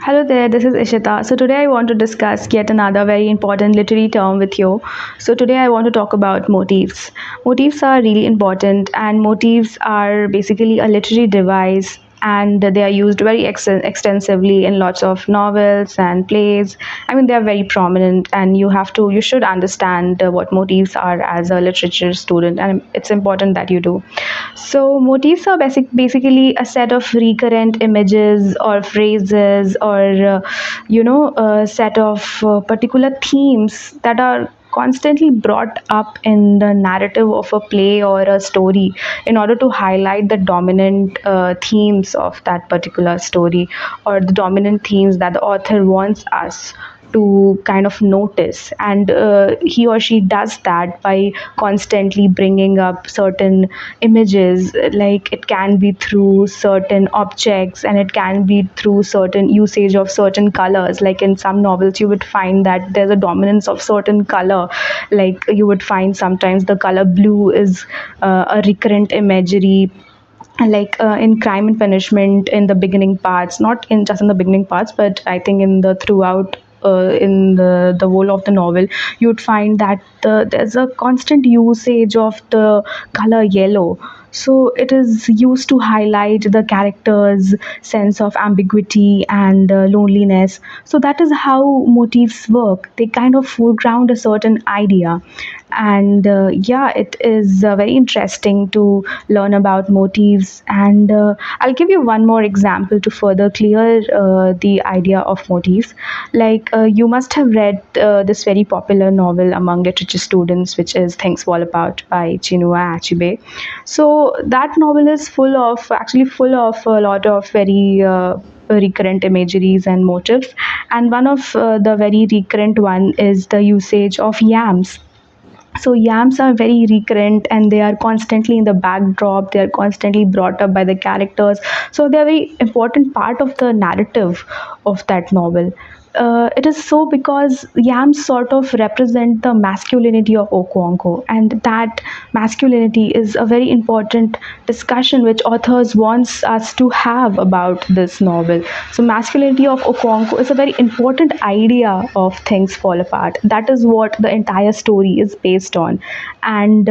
Hello there, this is Ishita. So today I want to discuss yet another very important literary term with you. So today I want to talk about motifs. Motifs are really important, and motifs are basically a literary device, and they are used very extensively in lots of novels and plays. I mean, they are very prominent, and you should understand what motifs are as a literature student, and it's important that you do. So motifs are basically a set of recurrent images or phrases or a set of particular themes that are constantly brought up in the narrative of a play or a story in order to highlight the dominant themes of that particular story, or the dominant themes that the author wants us to kind of notice. And he or she does that by constantly bringing up certain images, like it can be through certain objects, and it can be through certain usage of certain colors. Like in some novels you would find that there's a dominance of certain color. Like you would find sometimes the color blue is a recurrent imagery, like in Crime and Punishment, in the beginning parts, not in just in the beginning parts, but I think in the throughout, in the whole of the novel, you would find that there's a constant usage of the color yellow. So it is used to highlight the character's sense of ambiguity and loneliness. So that is how motifs work. They kind of foreground a certain idea. And yeah, it is very interesting to learn about motifs. And I'll give you one more example to further clear the idea of motifs. Like you must have read this very popular novel among literature students, which is Things Fall Apart by Chinua Achebe. So that novel is full of a lot of very recurrent imageries and motifs. And one of the very recurrent one is the usage of yams. So yams are very recurrent, and they are constantly in the backdrop. They are constantly brought up by the characters, so they are very important part of the narrative of that novel. It is so because yams sort of represent the masculinity of Okonkwo, and that masculinity is a very important discussion which authors wants us to have about this novel. So masculinity of Okonkwo is a very important idea of Things Fall Apart. That is what the entire story is based on. And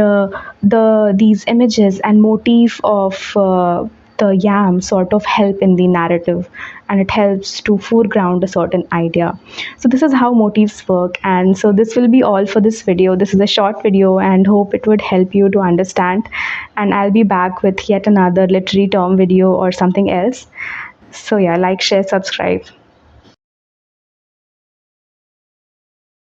these images and motif of the yam sort of help in the narrative, and it helps to foreground a certain idea. So this is how motifs work. And so this will be all for this video. This is a short video, and hope it would help you to understand. And I'll be back with yet another literary term video or something else. So yeah, like, share, subscribe.